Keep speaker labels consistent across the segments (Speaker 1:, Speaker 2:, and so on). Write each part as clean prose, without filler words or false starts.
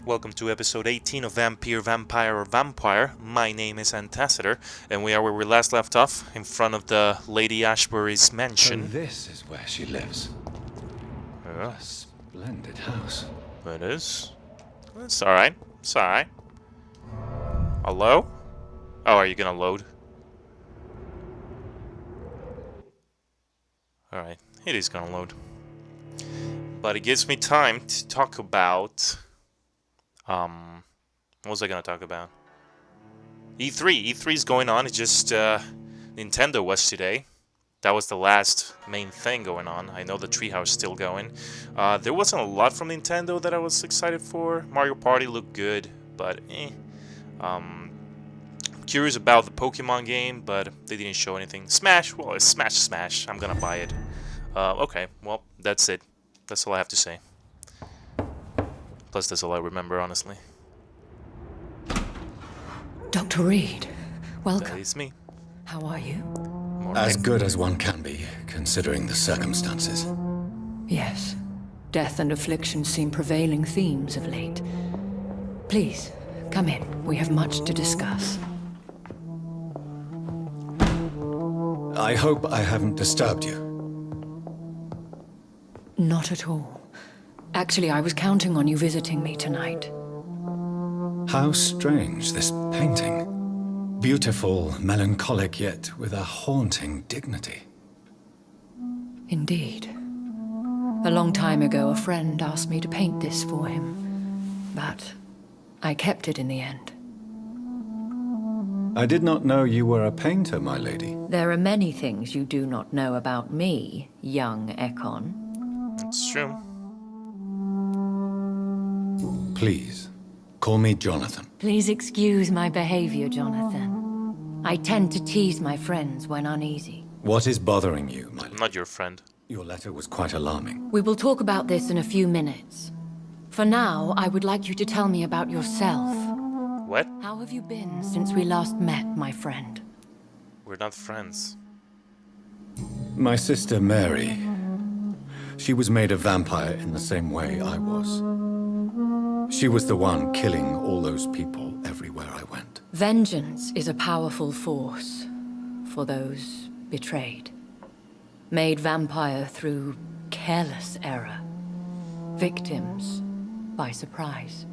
Speaker 1: Welcome to episode 18 of Vampyr, Vampire, or Vampire. My name is Antecedor, and we are where we last left off, in front of the Lady Ashbury's mansion.
Speaker 2: So this is where she lives. A splendid house.
Speaker 1: It is. It's alright. It's alright. Hello? Oh, are you gonna load? Alright, it is gonna load. But it gives me time to talk about... what was I gonna talk about? E3. E3 is going on. It's just, Nintendo was today. That was the last main thing going on. I know the Treehouse is still going. There wasn't a lot from Nintendo that I was excited for. Mario Party looked good, but curious about the Pokemon game, but they didn't show anything. Smash, well, it's Smash. I'm gonna buy it. Okay, well, that's it. That's all I have to say. Plus, that's all I remember, honestly.
Speaker 3: Dr. Reed, welcome.
Speaker 1: That is me.
Speaker 3: How are you?
Speaker 2: As good as one can be, considering the circumstances.
Speaker 3: Yes. Death and affliction seem prevailing themes of late. Please, come in. We have much to discuss.
Speaker 2: I hope I haven't disturbed you.
Speaker 3: Not at all. Actually, I was counting on you visiting me tonight.
Speaker 2: How strange, this painting. Beautiful, melancholic, yet with a haunting dignity.
Speaker 3: Indeed. A long time ago, a friend asked me to paint this for him. But I kept it in the end.
Speaker 2: I did not know you were a painter, my lady.
Speaker 3: There are many things you do not know about me, young Ekon.
Speaker 1: It's true.
Speaker 2: Please, call me Jonathan.
Speaker 3: Please excuse my behavior, Jonathan. I tend to tease my friends when uneasy.
Speaker 2: What is bothering you, my
Speaker 1: I'm
Speaker 2: lady?
Speaker 1: not your friend.
Speaker 2: Your letter was quite alarming.
Speaker 3: We will talk about this in a few minutes. For now, I would like you to tell me about yourself.
Speaker 1: What?
Speaker 3: How have you been since we last met, my friend?
Speaker 1: We're not friends.
Speaker 2: My sister Mary. She was made a vampire in the same way I was. She was the one killing all those people everywhere I went.
Speaker 3: Vengeance is a powerful force for those betrayed. Made vampire through careless error. Victims by surprise.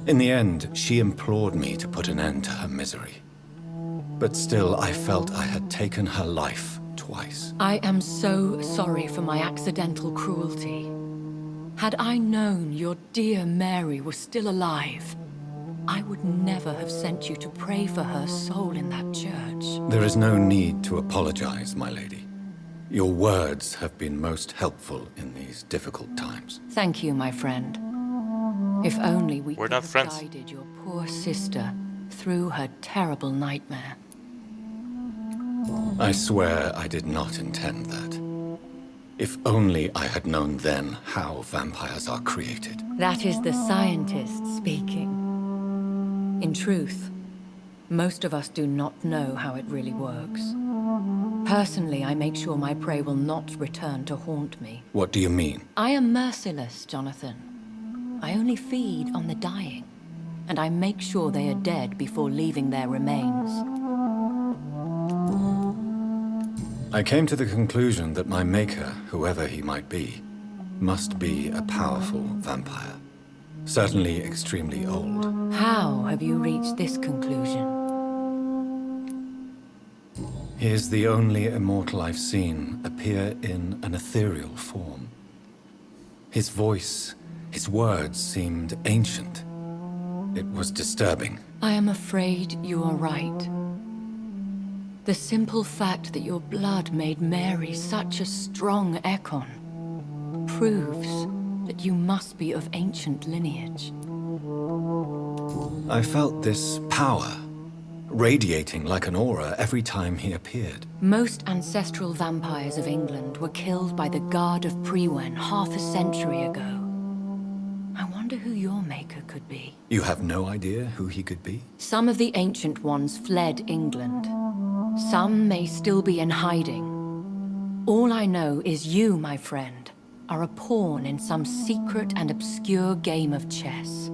Speaker 2: In the end, she implored me to put an end to her misery. But still, I felt I had taken her life twice.
Speaker 3: I am so sorry for my accidental cruelty. Had I known your dear Mary was still alive, I would never have sent you to pray for her soul in that church.
Speaker 2: There is no need to apologize, my lady. Your words have been most helpful in these difficult times.
Speaker 3: Thank you, my friend. If only we
Speaker 1: We're
Speaker 3: could
Speaker 1: not
Speaker 3: have
Speaker 1: friends.
Speaker 3: guided your poor sister through her terrible nightmare.
Speaker 2: I swear I did not intend that. If only I had known then how vampires are created.
Speaker 3: That is the scientist speaking. In truth, most of us do not know how it really works. Personally, I make sure my prey will not return to haunt me.
Speaker 2: What do you mean?
Speaker 3: I am merciless, Jonathan. I only feed on the dying, and I make sure they are dead before leaving their remains.
Speaker 2: I came to the conclusion that my maker, whoever he might be, must be a powerful vampire. Certainly extremely old.
Speaker 3: How have you reached this conclusion?
Speaker 2: He is the only immortal I've seen appear in an ethereal form. His voice, his words seemed ancient. It was disturbing.
Speaker 3: I am afraid you are right. The simple fact that your blood made Mary such a strong Ekon proves that you must be of ancient lineage.
Speaker 2: I felt this power radiating like an aura every time he appeared.
Speaker 3: Most ancestral vampires of England were killed by the Guard of Prewen half a century ago. I wonder who your maker could be.
Speaker 2: You have no idea who he could be?
Speaker 3: Some of the ancient ones fled England. Some may still be in hiding. All I know is you, my friend, are a pawn in some secret and obscure game of chess.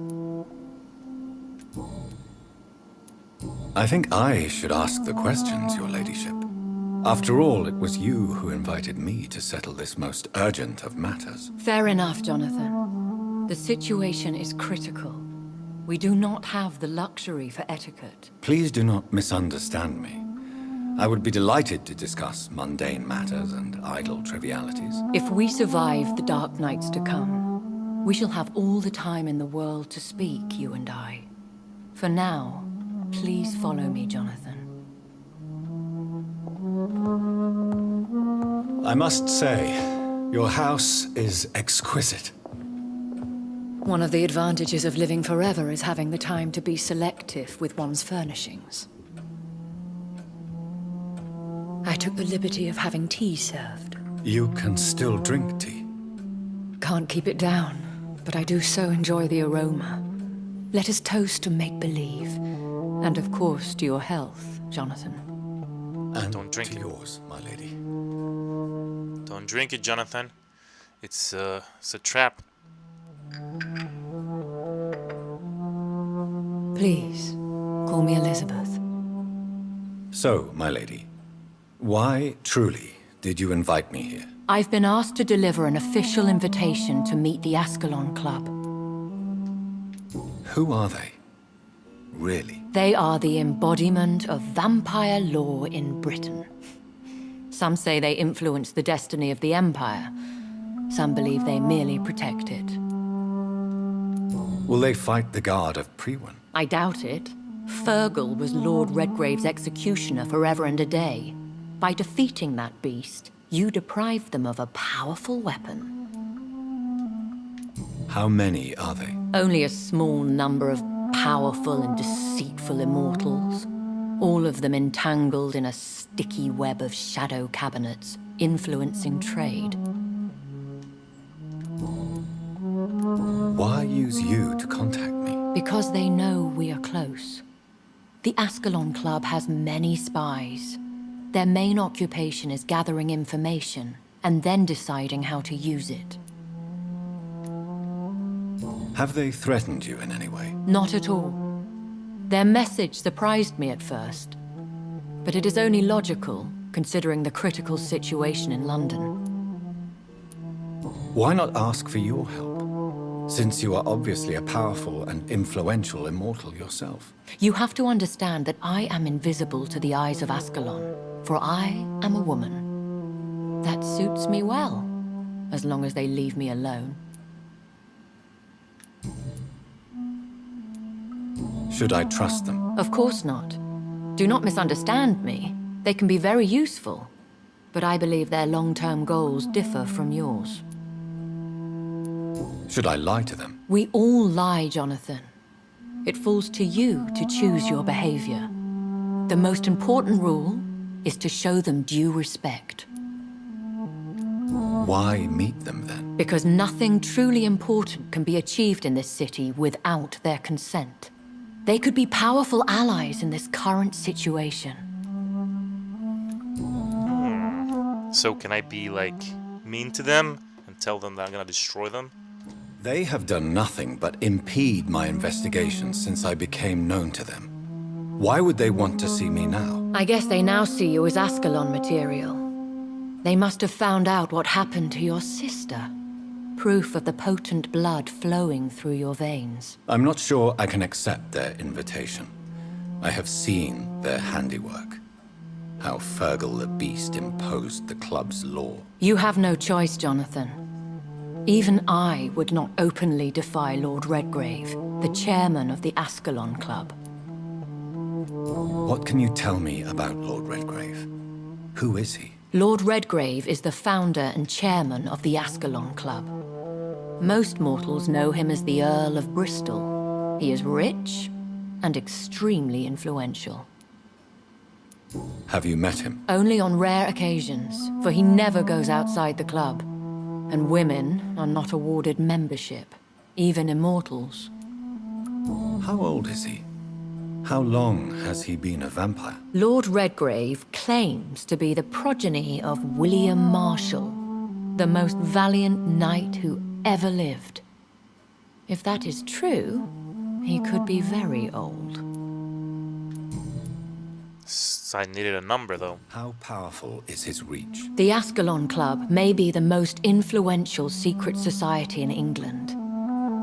Speaker 2: I think I should ask the questions, your ladyship. After all, it was you who invited me to settle this most urgent of matters.
Speaker 3: Fair enough, Jonathan. The situation is critical. We do not have the luxury for etiquette.
Speaker 2: Please do not misunderstand me. I would be delighted to discuss mundane matters and idle trivialities.
Speaker 3: If we survive the dark nights to come, we shall have all the time in the world to speak, you and I. For now, please follow me, Jonathan.
Speaker 2: I must say, your house is exquisite.
Speaker 3: One of the advantages of living forever is having the time to be selective with one's furnishings. I took the liberty of having tea served.
Speaker 2: You can still drink tea.
Speaker 3: Can't keep it down, but I do so enjoy the aroma. Let us toast to make-believe. And of course, to your health, Jonathan.
Speaker 2: And
Speaker 1: Don't drink
Speaker 2: to
Speaker 1: it.
Speaker 2: yours, my lady.
Speaker 1: Don't drink it, Jonathan. It's a trap.
Speaker 3: Please, call me Elizabeth.
Speaker 2: So, my lady, why truly did you invite me here?
Speaker 3: I've been asked to deliver an official invitation to meet the Ascalon Club.
Speaker 2: Who are they? Really?
Speaker 3: They are the embodiment of vampire law in Britain. Some say they influence the destiny of the Empire. Some believe they merely protect it.
Speaker 2: Will they fight the guard of Priwen?
Speaker 3: I doubt it. Fergal was Lord Redgrave's executioner forever and a day. By defeating that beast, you deprived them of a powerful weapon.
Speaker 2: How many are they?
Speaker 3: Only a small number of powerful and deceitful immortals. All of them entangled in a sticky web of shadow cabinets, influencing trade.
Speaker 2: Why use you to contact me?
Speaker 3: Because they know we are close. The Ascalon Club has many spies. Their main occupation is gathering information and then deciding how to use it.
Speaker 2: Have they threatened you in any way?
Speaker 3: Not at all. Their message surprised me at first, but it is only logical, considering the critical situation in London.
Speaker 2: Why not ask for your help, since you are obviously a powerful and influential immortal yourself?
Speaker 3: You have to understand that I am invisible to the eyes of Ascalon, for I am a woman. That suits me well, as long as they leave me alone.
Speaker 2: Should I trust them?
Speaker 3: Of course not. Do not misunderstand me. They can be very useful, but I believe their long-term goals differ from yours.
Speaker 2: Should I lie to them?
Speaker 3: We all lie, Jonathan. It falls to you to choose your behavior. The most important rule is to show them due respect.
Speaker 2: Why meet them then?
Speaker 3: Because nothing truly important can be achieved in this city without their consent. They could be powerful allies in this current situation.
Speaker 1: So can I be, like, mean to them and tell them that I'm gonna destroy them?
Speaker 2: They have done nothing but impede my investigation since I became known to them. Why would they want to see me now?
Speaker 3: I guess they now see you as Ascalon material. They must have found out what happened to your sister. Proof of the potent blood flowing through your veins.
Speaker 2: I'm not sure I can accept their invitation. I have seen their handiwork. How Fergal the Beast imposed the club's law.
Speaker 3: You have no choice, Jonathan. Even I would not openly defy Lord Redgrave, the chairman of the Ascalon Club.
Speaker 2: What can you tell me about Lord Redgrave? Who is he?
Speaker 3: Lord Redgrave is the founder and chairman of the Ascalon Club. Most mortals know him as the Earl of Bristol. He is rich and extremely influential.
Speaker 2: Have you met him?
Speaker 3: Only on rare occasions, for he never goes outside the club. And women are not awarded membership, even immortals.
Speaker 2: How old is he? How long has he been a vampire?
Speaker 3: Lord Redgrave claims to be the progeny of William Marshall, the most valiant knight who ever lived. If that is true, he could be very old.
Speaker 1: I needed a number, though.
Speaker 2: How powerful is his reach?
Speaker 3: The Ascalon Club may be the most influential secret society in England.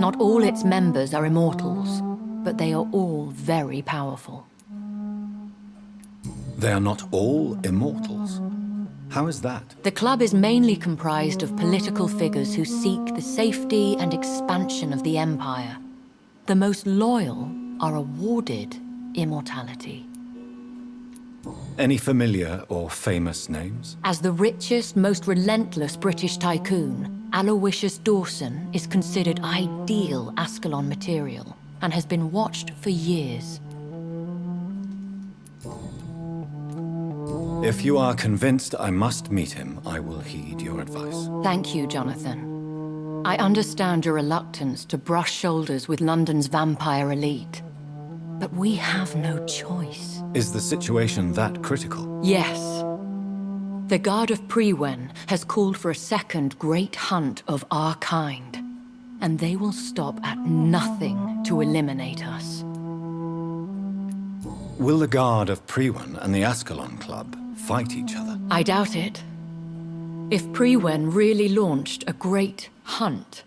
Speaker 3: Not all its members are immortals, but they are all very powerful.
Speaker 2: They are not all immortals. How is that?
Speaker 3: The club is mainly comprised of political figures who seek the safety and expansion of the Empire. The most loyal are awarded immortality.
Speaker 2: Any familiar or famous names?
Speaker 3: As the richest, most relentless British tycoon, Aloysius Dawson is considered ideal Ascalon material and has been watched for years.
Speaker 2: If you are convinced I must meet him, I will heed your advice.
Speaker 3: Thank you, Jonathan. I understand your reluctance to brush shoulders with London's vampire elite. But we have no choice.
Speaker 2: Is the situation that critical?
Speaker 3: Yes. The Guard of Prewen has called for a second great hunt of our kind, and they will stop at nothing to eliminate us.
Speaker 2: Will the Guard of Prewen and the Ascalon Club fight each other?
Speaker 3: I doubt it. If Prewen really launched a great hunt,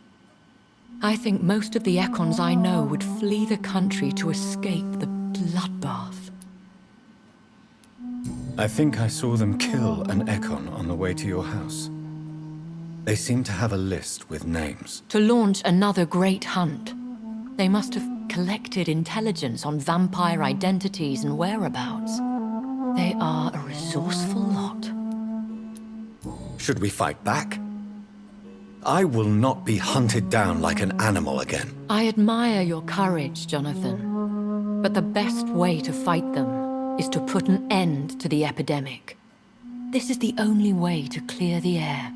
Speaker 3: I think most of the Econs I know would flee the country to escape the bloodbath.
Speaker 2: I think I saw them kill an Econ on the way to your house. They seem to have a list with names.
Speaker 3: To launch another great hunt, they must have collected intelligence on vampire identities and whereabouts. They are a resourceful lot.
Speaker 2: Should we fight back? I will not be hunted down like an animal again.
Speaker 3: I admire your courage, Jonathan. But the best way to fight them is to put an end to the epidemic. This is the only way to clear the air.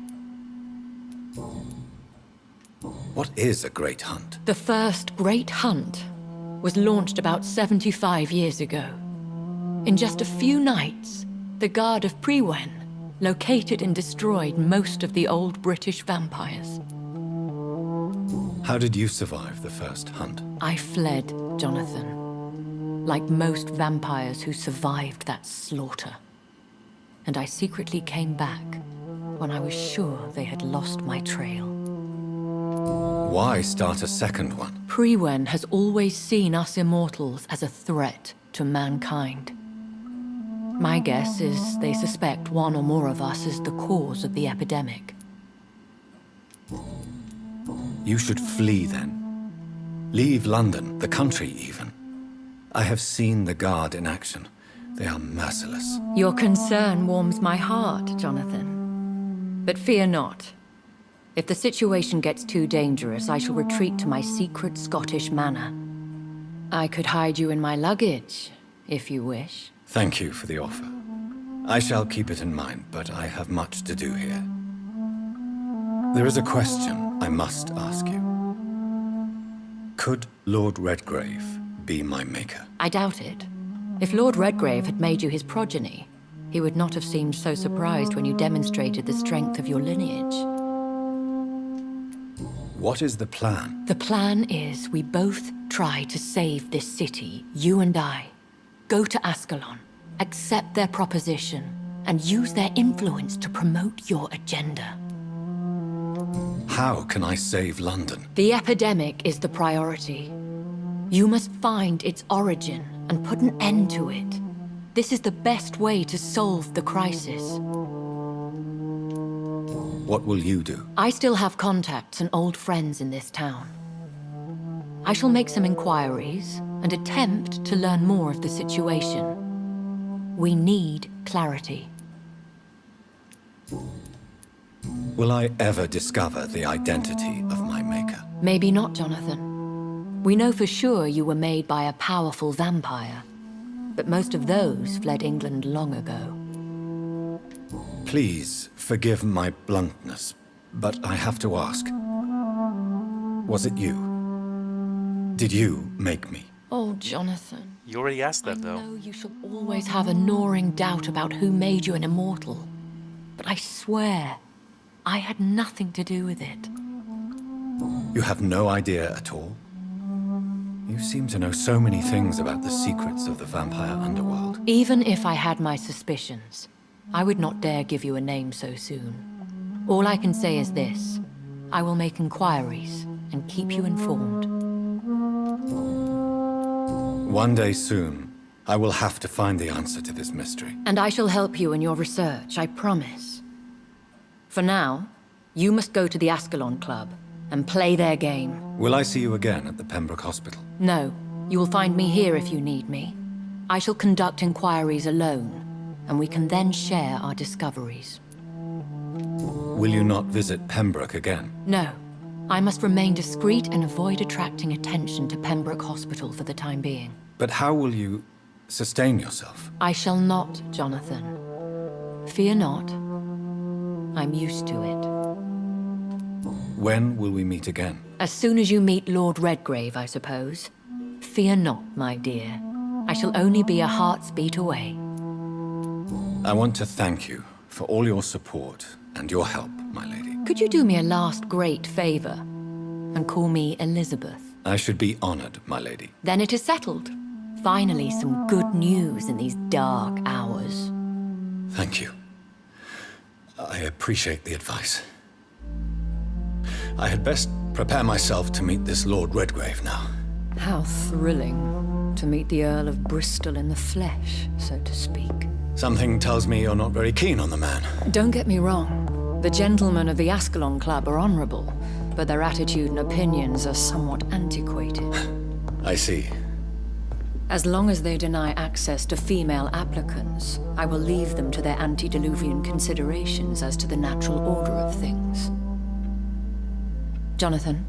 Speaker 2: What is a great hunt?
Speaker 3: The first great hunt was launched about 75 years ago. In just a few nights, the Guard of Prewen located and destroyed most of the old British vampires.
Speaker 2: How did you survive the first hunt?
Speaker 3: I fled, Jonathan. Like most vampires who survived that slaughter. And I secretly came back when I was sure they had lost my trail.
Speaker 2: Why start a second one?
Speaker 3: Prewen has always seen us immortals as a threat to mankind. My guess is they suspect one or more of us is the cause of the epidemic.
Speaker 2: You should flee then. Leave London, the country even. I have seen the Guard in action. They are merciless.
Speaker 3: Your concern warms my heart, Jonathan. But fear not. If the situation gets too dangerous, I shall retreat to my secret Scottish manor. I could hide you in my luggage, if you wish.
Speaker 2: Thank you for the offer. I shall keep it in mind, but I have much to do here. There is a question I must ask you. Could Lord Redgrave be my maker?
Speaker 3: I doubt it. If Lord Redgrave had made you his progeny, he would not have seemed so surprised when you demonstrated the strength of your lineage.
Speaker 2: What is the plan?
Speaker 3: The plan is we both try to save this city, you and I. Go to Ascalon, accept their proposition, and use their influence to promote your agenda.
Speaker 2: How can I save London?
Speaker 3: The epidemic is the priority. You must find its origin and put an end to it. This is the best way to solve the crisis.
Speaker 2: What will you do?
Speaker 3: I still have contacts and old friends in this town. I shall make some inquiries and attempt to learn more of the situation. We need clarity.
Speaker 2: Will I ever discover the identity of my maker?
Speaker 3: Maybe not, Jonathan. We know for sure you were made by a powerful vampire, but most of those fled England long ago.
Speaker 2: Please forgive my bluntness, but I have to ask. Was it you? Did you make me?
Speaker 3: Oh, Jonathan.
Speaker 1: You already asked that,
Speaker 3: I
Speaker 1: though.
Speaker 3: know you shall always have a gnawing doubt about who made you an immortal, but I swear, I had nothing to do with it.
Speaker 2: You have no idea at all? You seem to know so many things about the secrets of the vampire underworld.
Speaker 3: Even if I had my suspicions, I would not dare give you a name so soon. All I can say is this. I will make inquiries and keep you informed.
Speaker 2: One day soon, I will have to find the answer to this mystery.
Speaker 3: And I shall help you in your research, I promise. For now, you must go to the Ascalon Club and play their game.
Speaker 2: Will I see you again at the Pembroke Hospital?
Speaker 3: No, you will find me here if you need me. I shall conduct inquiries alone, and we can then share our discoveries.
Speaker 2: Will you not visit Pembroke again?
Speaker 3: No, I must remain discreet and avoid attracting attention to Pembroke Hospital for the time being.
Speaker 2: But how will you sustain yourself?
Speaker 3: I shall not, Jonathan. Fear not. I'm used to it.
Speaker 2: When will we meet again?
Speaker 3: As soon as you meet Lord Redgrave, I suppose. Fear not, my dear. I shall only be a heart's beat away.
Speaker 2: I want to thank you for all your support and your help, my lady.
Speaker 3: Could you do me a last great favor and call me Elizabeth?
Speaker 2: I should be honored, my lady.
Speaker 3: Then it is settled. Finally, some good news in these dark hours.
Speaker 2: Thank you. I appreciate the advice. I had best prepare myself to meet this Lord Redgrave now.
Speaker 3: How thrilling to meet the Earl of Bristol in the flesh, so to speak.
Speaker 2: Something tells me you're not very keen on the man.
Speaker 3: Don't get me wrong. The gentlemen of the Ascalon Club are honorable, but their attitude and opinions are somewhat antiquated.
Speaker 2: I see.
Speaker 3: As long as they deny access to female applicants, I will leave them to their antediluvian considerations as to the natural order of things. Jonathan,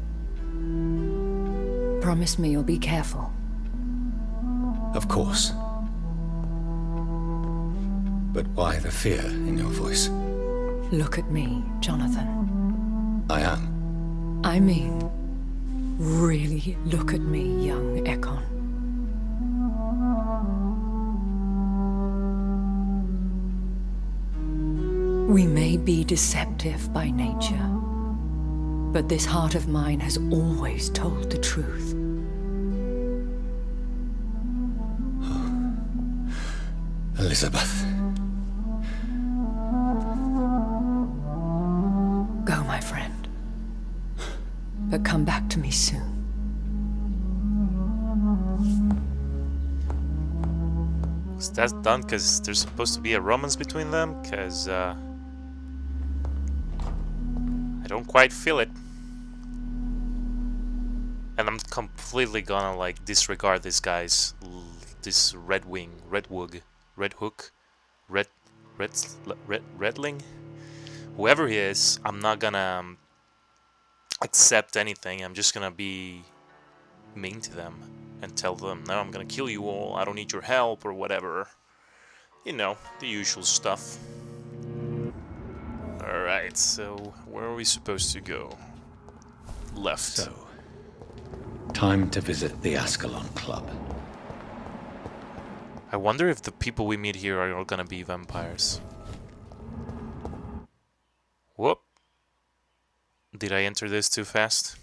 Speaker 3: promise me you'll be careful.
Speaker 2: Of course. But why the fear in your voice?
Speaker 3: Look at me, Jonathan.
Speaker 2: I am.
Speaker 3: I mean, really look at me, young Ekon. We may be deceptive by nature, but this heart of mine has always told the truth.
Speaker 2: Elizabeth.
Speaker 3: Go, my friend. But come back to me soon.
Speaker 1: Is that done because there's supposed to be a romance between them? Because, I don't quite feel it. And I'm completely gonna, like, disregard this guy's... this Redling? Whoever he is, I'm not gonna accept anything. I'm just gonna be mean to them and tell them, no, I'm gonna kill you all, I don't need your help, or whatever. You know, the usual stuff. Alright, so where are we supposed to go? Left.
Speaker 2: So, time to visit the Ascalon Club.
Speaker 1: I wonder if the people we meet here are all gonna be vampires. Whoop. Did I enter this too fast?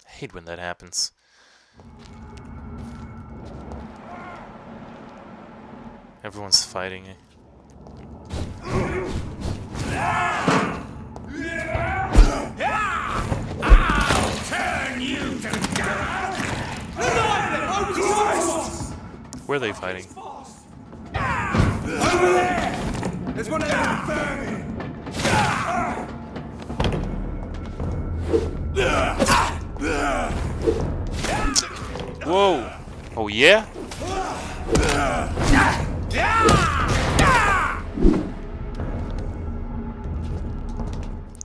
Speaker 1: I hate when that happens. Everyone's fighting.
Speaker 4: I'll turn you to dust!
Speaker 1: Where are they fighting?
Speaker 4: Over there! There's one of them vermin!
Speaker 1: Whoa! Oh yeah?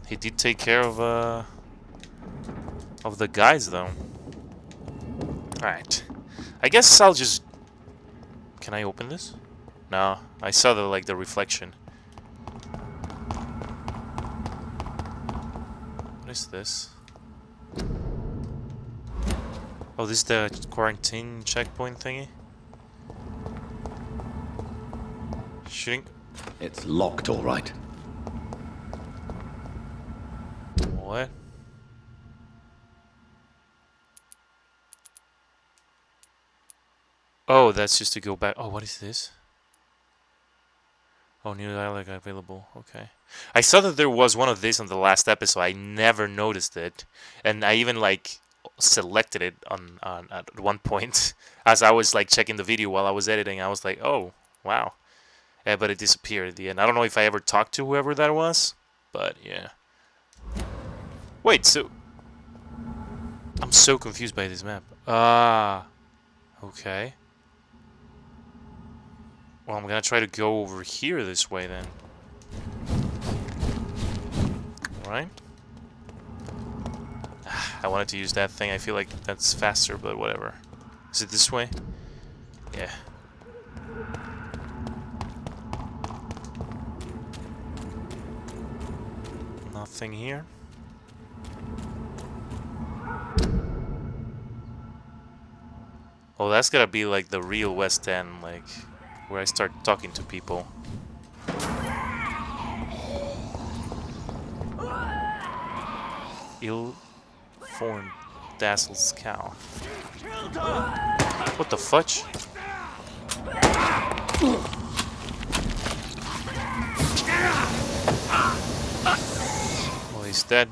Speaker 1: He did take care of the guys though. Alright. I guess I'll just... Can I open this? No, I saw the reflection. What is this? Oh, this is the quarantine checkpoint thingy? Shooting.
Speaker 2: It's locked, all right.
Speaker 1: What? Oh, that's just to go back. Oh, what is this? Oh, new dialogue available. Okay. I saw that there was one of these on the last episode. I never noticed it. And I even, like, selected it on at one point. As I was, like, checking the video while I was editing. I was like, oh, wow. Yeah, but it disappeared at the end. I don't know if I ever talked to whoever that was. But, yeah. Wait, so... I'm so confused by this map. Ah. Okay. Well, I'm gonna try to go over here this way then. Right? I wanted to use that thing. I feel like that's faster, but whatever. Is it this way? Yeah. Nothing here. Oh, that's gotta be like the real West End, like where I start talking to people. Ill-formed Dassel's cow. What the fudge? Well, he's dead.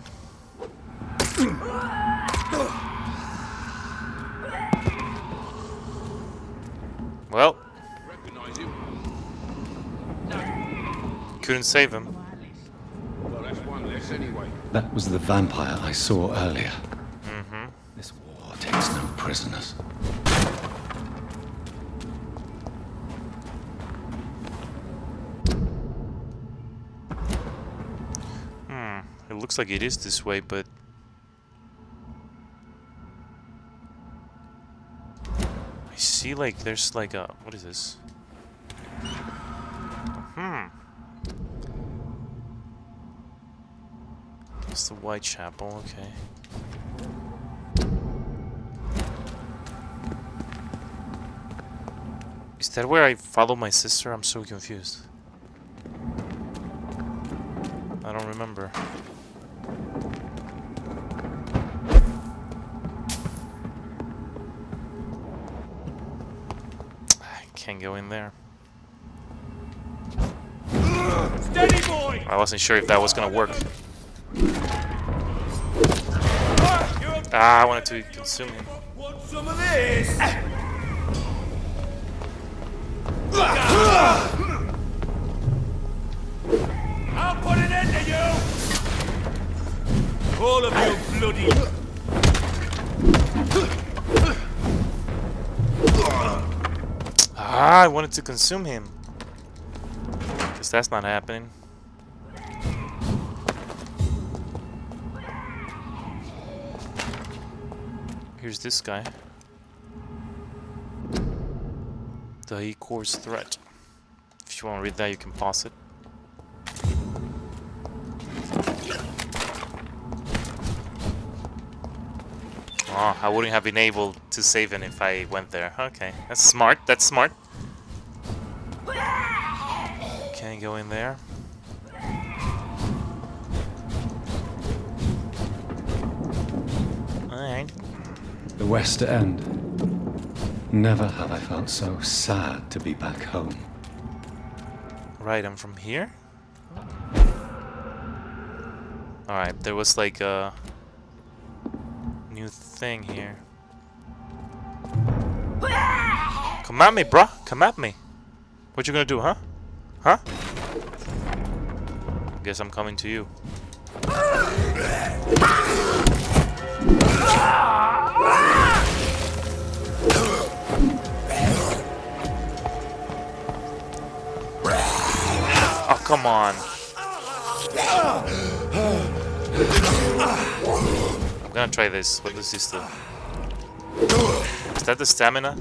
Speaker 1: Well, couldn't save him.
Speaker 2: That was the vampire I saw earlier.
Speaker 1: Mm-hmm.
Speaker 2: This war takes no prisoners.
Speaker 1: It looks like it is this way, but... I see, like, there's like a... What is this? It's the Whitechapel, okay. Is that where I follow my sister? I'm so confused. I don't remember. I can't go in there.
Speaker 4: Steady, boy!
Speaker 1: I wasn't sure if that was gonna work. Ah, I wanted to consume him.
Speaker 4: Want some of this? I'll put an end to you! All of you bloody...
Speaker 1: Ah, I wanted to consume him. Guess that's not happening. Here's this guy. The E-Core's threat. If you want to read that, you can pause it. Oh, I wouldn't have been able to save him if I went there. Okay, that's smart. That's smart. Can't go in there. Alright.
Speaker 2: The West End. Never have I felt so sad to be back home.
Speaker 1: Right, I'm from here? Alright, there was like a new thing here. Come at me, bruh! Come at me! What you gonna do, huh? Huh? Guess I'm coming to you. Oh, come on. I'm gonna try this. What does this do? Is that the stamina?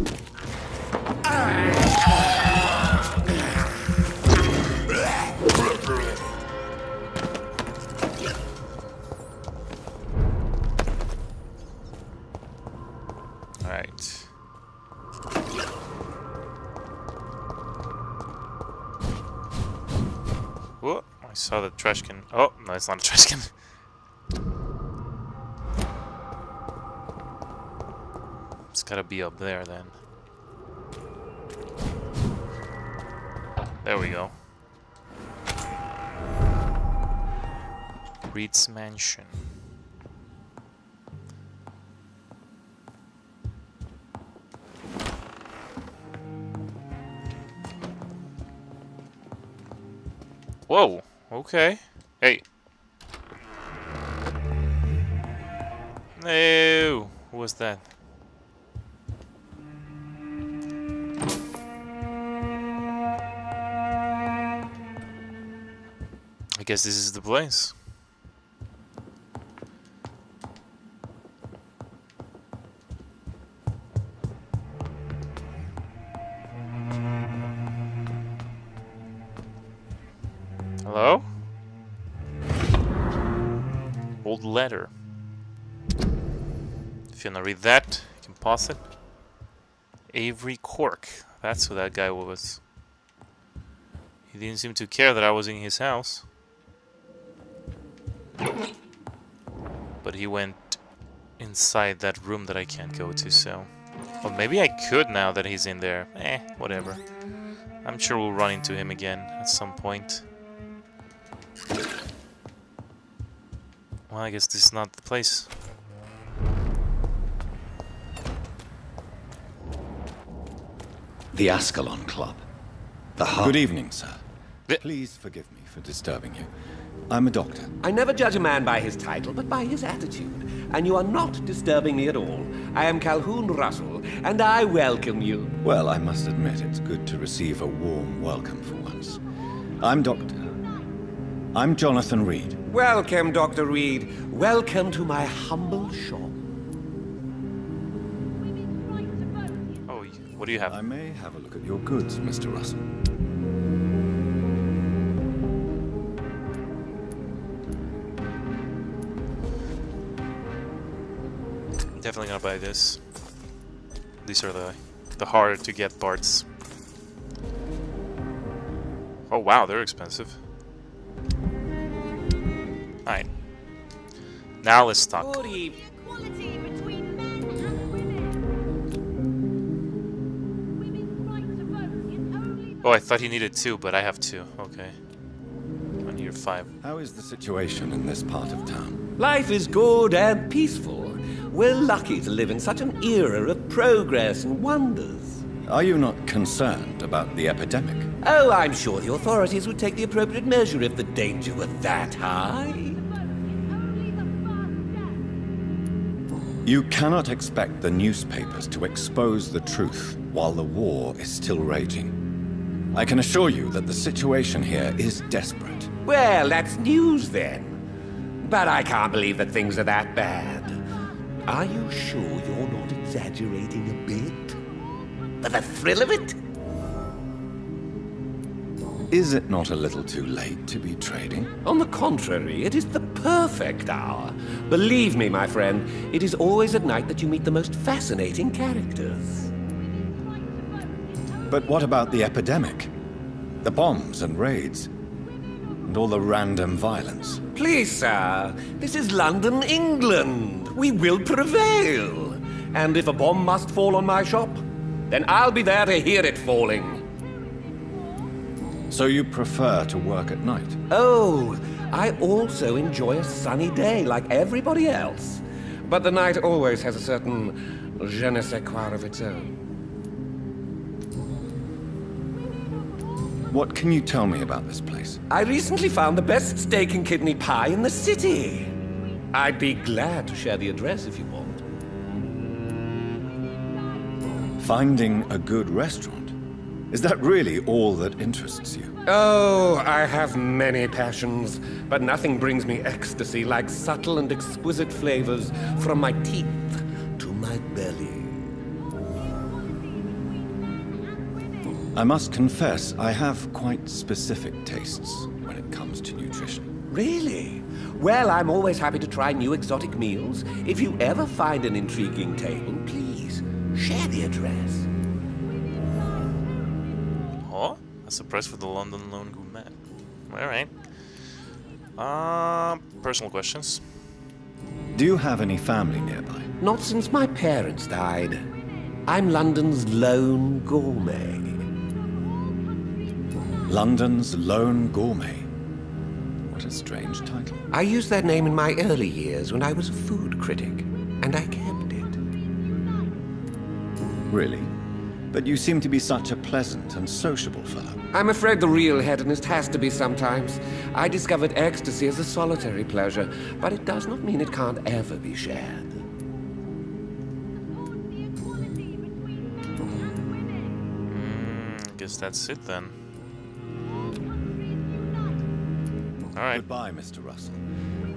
Speaker 1: Alright. Whoa, I saw the trash can. Oh, no, it's not a trash can. It's gotta be up there then. There we go. Reed's mansion. Whoa, okay. Hey. No, who was that? I guess this is the place. Hello? Old letter. If you wanna read that, you can pause it. Avery Cork. That's who that guy was. He didn't seem to care that I was in his house. But he went inside that room that I can't go to, so... Well, maybe I could now that he's in there. Whatever. I'm sure we'll run into him again at some point. Well, I guess this is not the place.
Speaker 2: The Ascalon Club. Good evening, sir. Please forgive me for disturbing you. I'm a doctor.
Speaker 5: I never judge a man by his title, but by his attitude. And you are not disturbing me at all. I am Calhoun Russell, and I welcome you.
Speaker 2: Well, I must admit it's good to receive a warm welcome for once. I'm Jonathan Reed.
Speaker 5: Welcome, Dr. Reed. Welcome to my humble shop.
Speaker 1: Oh, what do you have?
Speaker 2: I may have a look at your goods, Mr. Russell.
Speaker 1: Definitely gonna buy this. These are the harder to get parts. Oh wow, they're expensive. Alright. Now let's talk.
Speaker 4: Equality between men and women. Women's right to vote is only...
Speaker 1: Oh, I thought he needed 2, but I have 2. Okay. I need 5.
Speaker 2: How is the situation in this part of town?
Speaker 5: Life is good and peaceful. We're lucky to live in such an era of progress and wonders.
Speaker 2: Are you not concerned about the epidemic?
Speaker 5: Oh, I'm sure the authorities would take the appropriate measure if the danger were that high.
Speaker 2: You cannot expect the newspapers to expose the truth while the war is still raging. I can assure you that the situation here is desperate.
Speaker 5: Well, that's news then. But I can't believe that things are that bad. Are you sure you're not exaggerating a bit? For the thrill of it?
Speaker 2: Is it not a little too late to be trading?
Speaker 5: On the contrary, it is the perfect hour. Believe me, my friend, it is always at night that you meet the most fascinating characters.
Speaker 2: But what about the epidemic? The bombs and raids? And all the random violence?
Speaker 5: Please, sir, this is London, England. We will prevail. And if a bomb must fall on my shop, then I'll be there to hear it falling.
Speaker 2: So you prefer to work at night?
Speaker 5: Oh, I also enjoy a sunny day like everybody else. But the night always has a certain je ne sais quoi of its own.
Speaker 2: What can you tell me about this place?
Speaker 5: I recently found the best steak and kidney pie in the city. I'd be glad to share the address if you want.
Speaker 2: Finding a good restaurant? Is that really all that interests you?
Speaker 5: Oh, I have many passions, but nothing brings me ecstasy like subtle and exquisite flavors from my teeth to my belly.
Speaker 2: I must confess, I have quite specific tastes when it comes to nutrition.
Speaker 5: Really? Well, I'm always happy to try new exotic meals. If you ever find an intriguing table, please share the address.
Speaker 1: Oh, that's the price for the London Lone Gourmet. Alright. Personal questions.
Speaker 2: Do you have any family nearby?
Speaker 5: Not since my parents died. I'm London's lone gourmet.
Speaker 2: London's Lone Gourmet. What a strange title.
Speaker 5: I used that name in my early years when I was a food critic, and I kept it.
Speaker 2: Really? But you seem to be such a pleasant and sociable fellow.
Speaker 5: I'm afraid the real hedonist has to be sometimes. I discovered ecstasy as a solitary pleasure, but it does not mean it can't ever be shared.
Speaker 1: Guess that's it then. All right.
Speaker 2: Goodbye, Mr. Russell.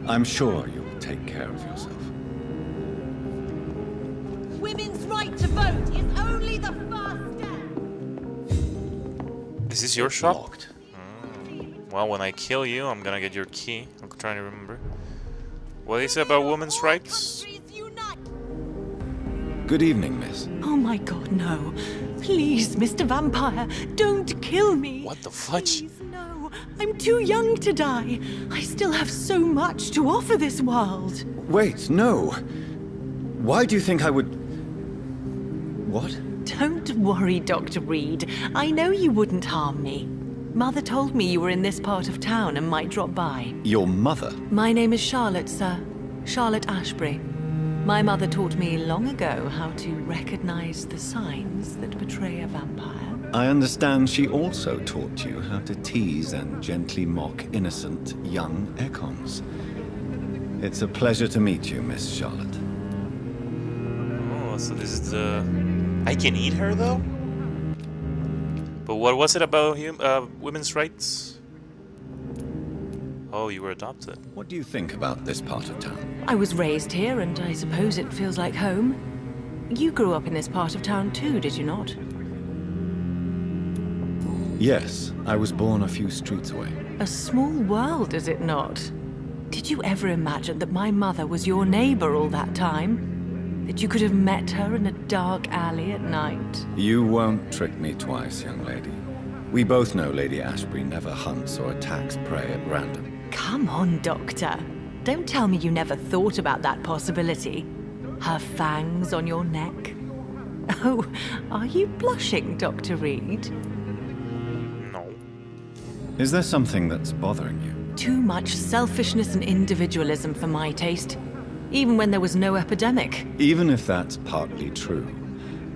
Speaker 2: I'm sure you'll take care of yourself.
Speaker 6: Women's right to vote is only the first step.
Speaker 1: Is this your shop?
Speaker 2: Locked.
Speaker 1: Well, when I kill you, I'm gonna get your key. I'm trying to remember. What is it about women's rights?
Speaker 6: Countries unite.
Speaker 2: Good evening, miss.
Speaker 3: Oh my god, no. Please, Mr. Vampire, don't kill me.
Speaker 1: What the fudge?
Speaker 3: Please, no. I'm too young to die. I still have so much to offer this world.
Speaker 2: Wait, no. Why do you think I would... What?
Speaker 3: Don't worry, Dr. Reed. I know you wouldn't harm me. Mother told me you were in this part of town and might drop by.
Speaker 2: Your mother?
Speaker 3: My name is Charlotte, sir. Charlotte Ashbury. My mother taught me long ago how to recognize the signs that betray a vampire.
Speaker 2: I understand she also taught you how to tease and gently mock innocent young Ekons. It's a pleasure to meet you, Miss Charlotte.
Speaker 1: Oh, so this is the... I can eat her, though? But what was it about women's rights? Oh, you were adopted.
Speaker 2: What do you think about this part of town?
Speaker 3: I was raised here, and I suppose it feels like home. You grew up in this part of town too, did you not?
Speaker 2: Yes, I was born a few streets away.
Speaker 3: A small world, is it not? Did you ever imagine that my mother was your neighbor all that time? That you could have met her in a dark alley at night?
Speaker 2: You won't trick me twice, young lady. We both know Lady Ashbury never hunts or attacks prey at random.
Speaker 3: Come on, Doctor. Don't tell me you never thought about that possibility. Her fangs on your neck. Oh, are you blushing, Dr. Reed?
Speaker 1: No.
Speaker 2: Is there something that's bothering you?
Speaker 3: Too much selfishness and individualism for my taste. Even when there was no epidemic.
Speaker 2: Even if that's partly true,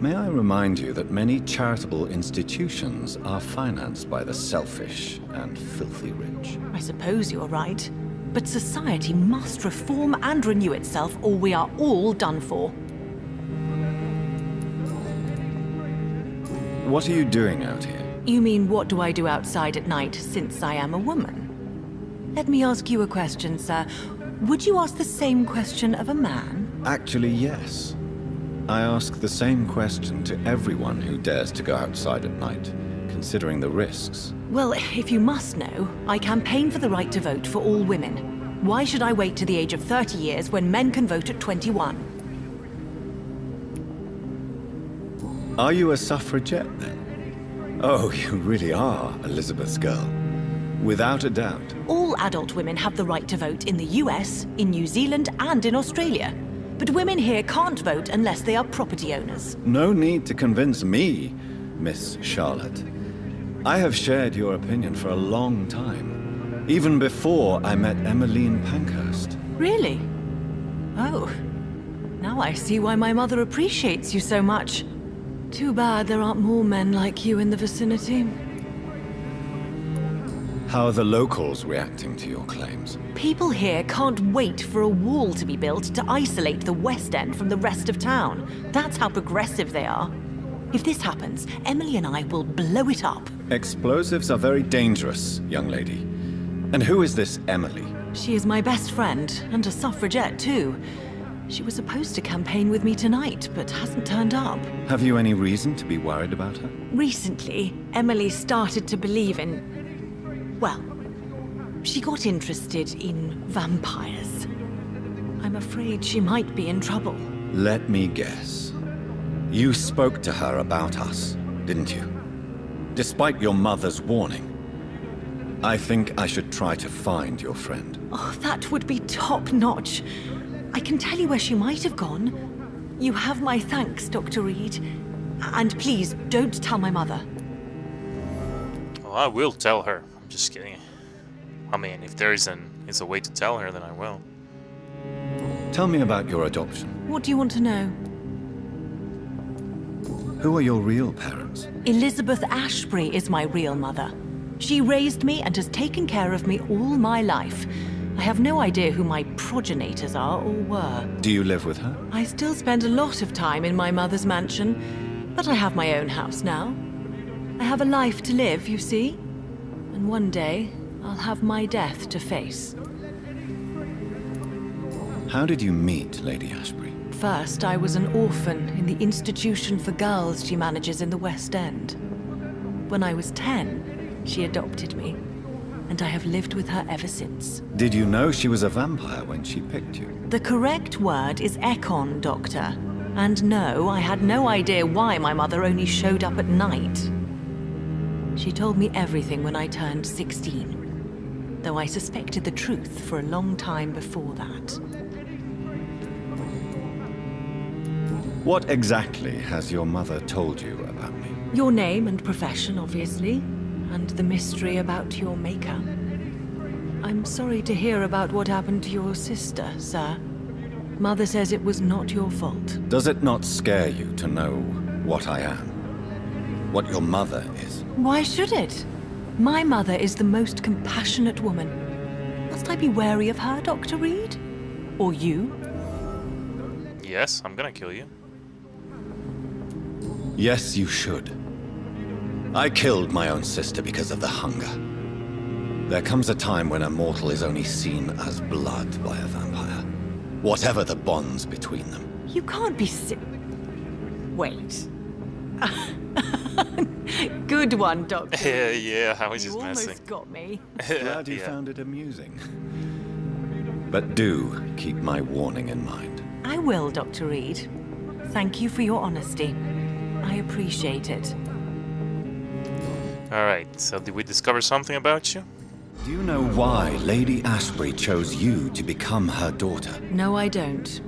Speaker 2: may I remind you that many charitable institutions are financed by the selfish and filthy rich.
Speaker 3: I suppose you're right. But society must reform and renew itself, or we are all done for.
Speaker 2: What are you doing out here?
Speaker 3: You mean, what do I do outside at night since I am a woman? Let me ask you a question, sir. Would you ask the same question of a man?
Speaker 2: Actually, yes. I ask the same question to everyone who dares to go outside at night, considering the risks.
Speaker 3: Well, if you must know, I campaign for the right to vote for all women. Why should I wait to the age of 30 years when men can vote at 21?
Speaker 2: Are you a suffragette, then? Oh, you really are Elizabeth's girl. Without a doubt.
Speaker 3: All adult women have the right to vote in the US, in New Zealand, and in Australia. But women here can't vote unless they are property owners.
Speaker 2: No need to convince me, Miss Charlotte. I have shared your opinion for a long time, even before I met Emmeline Pankhurst.
Speaker 3: Really? Oh. Now I see why my mother appreciates you so much. Too bad there aren't more men like you in the vicinity.
Speaker 2: How are the locals reacting to your claims?
Speaker 3: People here can't wait for a wall to be built to isolate the West End from the rest of town. That's how progressive they are. If this happens, Emily and I will blow it up.
Speaker 2: Explosives are very dangerous, young lady. And who is this Emily?
Speaker 3: She is my best friend, and a suffragette too. She was supposed to campaign with me tonight, but hasn't turned up.
Speaker 2: Have you any reason to be worried about her?
Speaker 3: Recently, Emily started to believe in... well, she got interested in vampires. I'm afraid she might be in trouble.
Speaker 2: Let me guess. You spoke to her about us, didn't you? Despite your mother's warning. I think I should try to find your friend.
Speaker 3: Oh, that would be top-notch. I can tell you where she might have gone.
Speaker 6: You have my thanks, Dr. Reed. And please, don't tell my mother.
Speaker 1: Well, I will tell her. I'm just kidding. I mean, if there is a way to tell her, then I will.
Speaker 2: Tell me about your adoption.
Speaker 6: What do you want to know?
Speaker 2: Who are your real parents?
Speaker 6: Elizabeth Ashbury is my real mother. She raised me and has taken care of me all my life. I have no idea who my progenitors are or were.
Speaker 2: Do you live with her?
Speaker 6: I still spend a lot of time in my mother's mansion, but I have my own house now. I have a life to live, you see. And one day, I'll have my death to face.
Speaker 2: How did you meet Lady Ashbury?
Speaker 6: First, I was an orphan in the institution for girls she manages in the West End. When I was 10, she adopted me, and I have lived with her ever since.
Speaker 2: Did you know she was a vampire when she picked you?
Speaker 6: The correct word is Ekon, Doctor. And no, I had no idea why my mother only showed up at night. She told me everything when I turned 16, though I suspected the truth for a long time before that.
Speaker 2: What exactly has your mother told you about me?
Speaker 6: Your name and profession, obviously, and the mystery about your maker. I'm sorry to hear about what happened to your sister, sir. Mother says it was not your fault.
Speaker 2: Does it not scare you to know what I am? What your mother is?
Speaker 6: Why should it? My mother is the most compassionate woman. Must I be wary of her, Dr. Reed? Or you?
Speaker 1: Yes, I'm gonna kill you.
Speaker 2: Yes, you should. I killed my own sister because of the hunger. There comes a time when a mortal is only seen as blood by a vampire, whatever the bonds between them.
Speaker 6: You can't be Wait. Good one, Doctor.
Speaker 1: Yeah, I was
Speaker 6: You
Speaker 1: just messing.
Speaker 6: almost got me.
Speaker 2: Glad you
Speaker 1: Yeah.
Speaker 2: found it amusing. But do keep my warning in mind.
Speaker 6: I will, Dr. Reed. Thank you for your honesty. I appreciate it.
Speaker 1: Alright, so did we discover something about you?
Speaker 2: Do you know why Lady Ashbury chose you to become her daughter?
Speaker 6: No, I don't.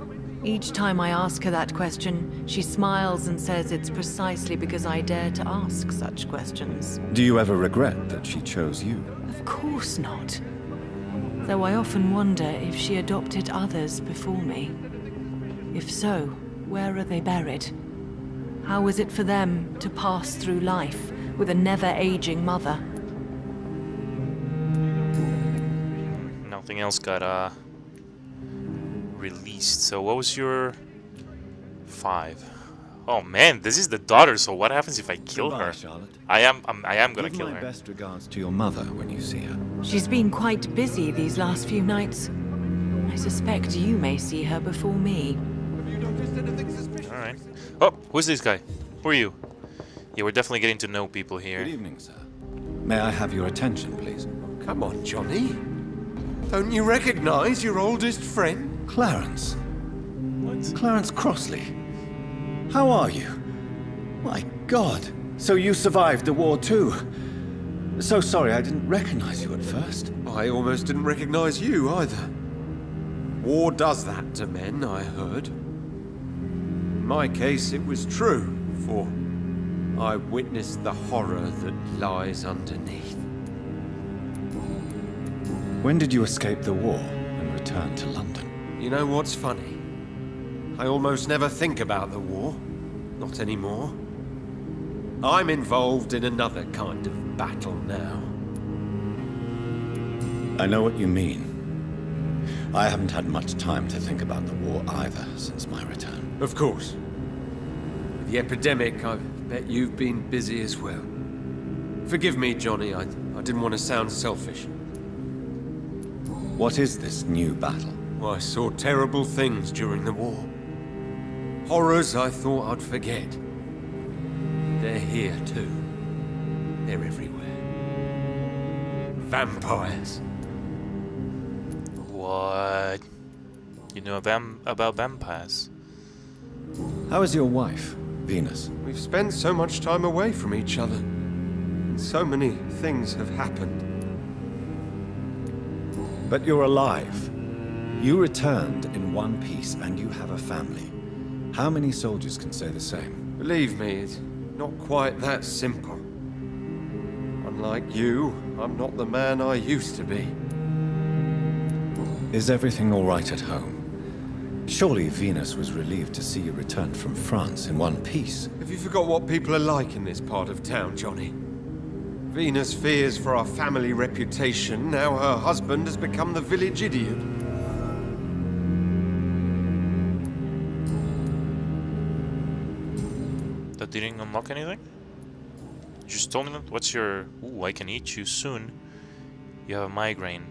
Speaker 6: Each time I ask her that question, she smiles and says it's precisely because I dare to ask such questions.
Speaker 2: Do you ever regret that she chose you?
Speaker 6: Of course not. Though I often wonder if she adopted others before me. If so, where are they buried? How was it for them to pass through life with a never-aging mother?
Speaker 1: Nothing else got released. So what was your 5? Oh man, this is the daughter. So what happens if I kill
Speaker 2: Goodbye,
Speaker 1: her?
Speaker 2: Charlotte.
Speaker 1: I am gonna
Speaker 2: Give
Speaker 1: kill
Speaker 2: my
Speaker 1: her.
Speaker 2: best regards to your mother when you see her.
Speaker 6: She's been quite busy these last few nights. I suspect you may see her before me.
Speaker 1: All right. Oh, who's this guy? Who are you? Yeah, we're definitely getting to know people
Speaker 2: Good
Speaker 1: here.
Speaker 2: evening, sir. May I have your attention, please?
Speaker 7: Come on, Johnny. Don't you recognize your oldest friend?
Speaker 2: Clarence.
Speaker 1: What?
Speaker 2: Clarence Crossley. How are you? My God. So you survived the war too. So sorry I didn't recognize you at first.
Speaker 7: I almost didn't recognize you either. War does that to men, I heard. In my case, it was true, for I witnessed the horror that lies underneath.
Speaker 2: When did you escape the war and return to London?
Speaker 7: You know what's funny? I almost never think about the war. Not anymore. I'm involved in another kind of battle now.
Speaker 2: I know what you mean. I haven't had much time to think about the war either since my return.
Speaker 7: Of course. With the epidemic, I bet you've been busy as well. Forgive me, Johnny, I didn't want to sound selfish.
Speaker 2: What is this new battle?
Speaker 7: I saw terrible things during the war. Horrors I thought I'd forget. They're here too. They're everywhere. Vampires.
Speaker 1: What? You know about vampires?
Speaker 2: How is your wife, Venus?
Speaker 7: We've spent so much time away from each other. And so many things have happened.
Speaker 2: But you're alive. You returned in one piece and you have a family. How many soldiers can say the same?
Speaker 7: Believe me, it's not quite that simple. Unlike you, I'm not the man I used to be.
Speaker 2: Is everything all right at home? Surely Venus was relieved to see you return from France in one piece.
Speaker 7: Have you forgot what people are like in this part of town, Johnny? Venus fears for our family reputation. Now her husband has become the village idiot.
Speaker 1: That didn't unlock anything? You just told me that? What's your... Ooh, I can eat you soon. You have a migraine.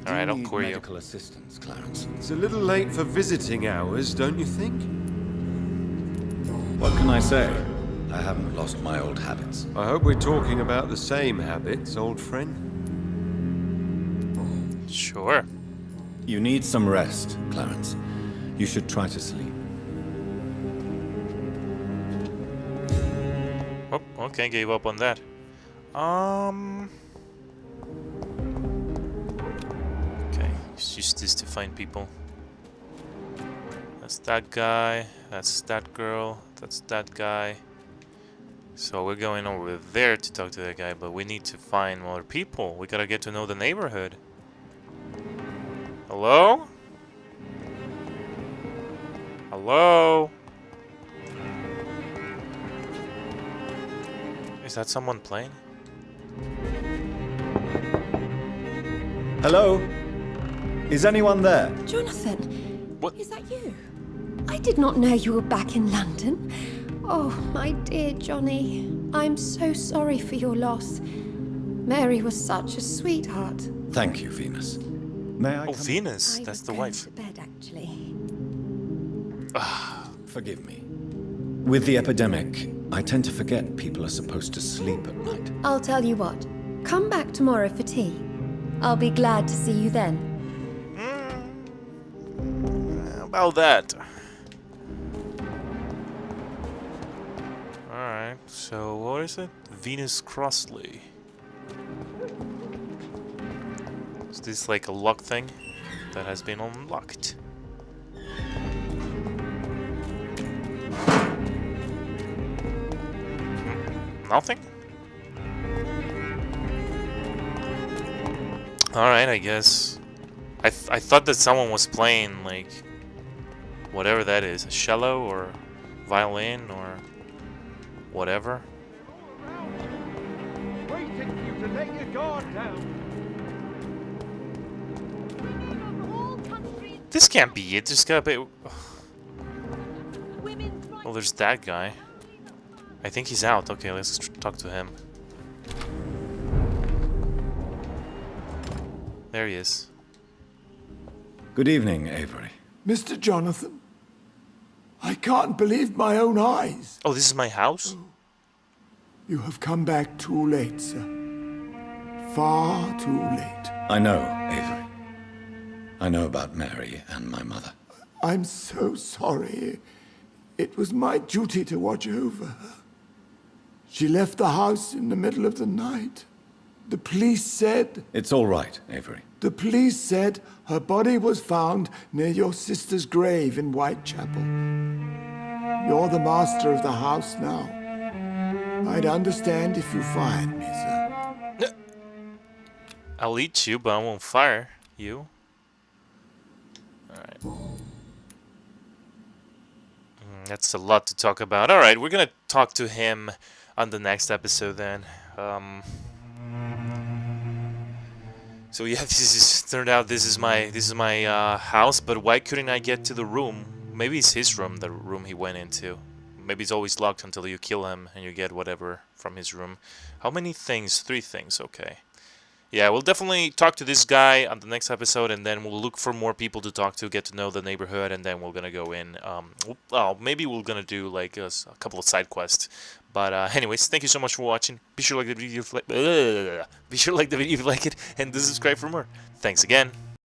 Speaker 1: Alright, I'll cure you.
Speaker 2: Medical assistance, Clarence.
Speaker 7: It's a little late for visiting hours, don't you think?
Speaker 2: What can I say? I haven't lost my old habits.
Speaker 7: I hope we're talking about the same habits, old friend.
Speaker 1: Sure.
Speaker 2: You need some rest, Clarence. You should try to sleep.
Speaker 1: Oh, okay, gave up on that. Okay, just use this to find people. That's that guy, that's that girl, that's that guy. So we're going over there to talk to that guy, but we need to find more people. We gotta get to know the neighborhood. Hello? Hello? Is that someone playing?
Speaker 2: Hello? Is anyone there?
Speaker 8: Jonathan!
Speaker 1: What?
Speaker 8: Is that you? I did not know you were back in London. Oh, my dear Johnny. I'm so sorry for your loss. Mary was such a sweetheart.
Speaker 2: Thank you, Venus. May I
Speaker 1: Oh,
Speaker 2: come?
Speaker 1: Venus.
Speaker 8: I
Speaker 1: That's
Speaker 8: was
Speaker 1: the
Speaker 8: going
Speaker 1: wife.
Speaker 8: to bed, actually.
Speaker 2: Forgive me. With the epidemic, I tend to forget people are supposed to sleep at night.
Speaker 8: I'll tell you what. Come back tomorrow for tea. I'll be glad to see you then.
Speaker 1: How about that? Alright, so what is it? Venus Crossley. Is this like a lock thing that has been unlocked? Nothing? Alright, I guess. I thought that someone was playing, like, whatever that is. A cello or violin or whatever.
Speaker 7: Waiting for you to let your guard down.
Speaker 1: This can't be it. There's gotta be... Well, there's that guy. I think he's out. Okay, let's talk to him. There he is.
Speaker 2: Good evening, Avery.
Speaker 4: Mr. Jonathan, I can't believe my own eyes.
Speaker 1: Oh, this is my house?
Speaker 4: You have come back too late, sir. Far too late.
Speaker 2: I know, Avery. I know about Mary and my mother.
Speaker 4: I'm so sorry. It was my duty to watch over her. She left the house in the middle of the night. The police said...
Speaker 2: It's all right, Avery.
Speaker 4: The police said her body was found near your sister's grave in Whitechapel. You're the master of the house now. I'd understand if you fired me, sir.
Speaker 1: I'll eat you, but I won't fire you. Alright. That's a lot to talk about. Alright, we're gonna talk to him on the next episode then. So yeah, turned out this is my house, but why couldn't I get to the room? Maybe it's his room, the room he went into. Maybe it's always locked until you kill him and you get whatever from his room. How many things? 3 things, okay. Yeah, we'll definitely talk to this guy on the next episode, and then we'll look for more people to talk to, get to know the neighborhood, and then we're gonna go in. Well, maybe we're gonna do like a couple of side quests. But anyways, thank you so much for watching. Be sure to like the video if you like it, and to subscribe for more. Thanks again.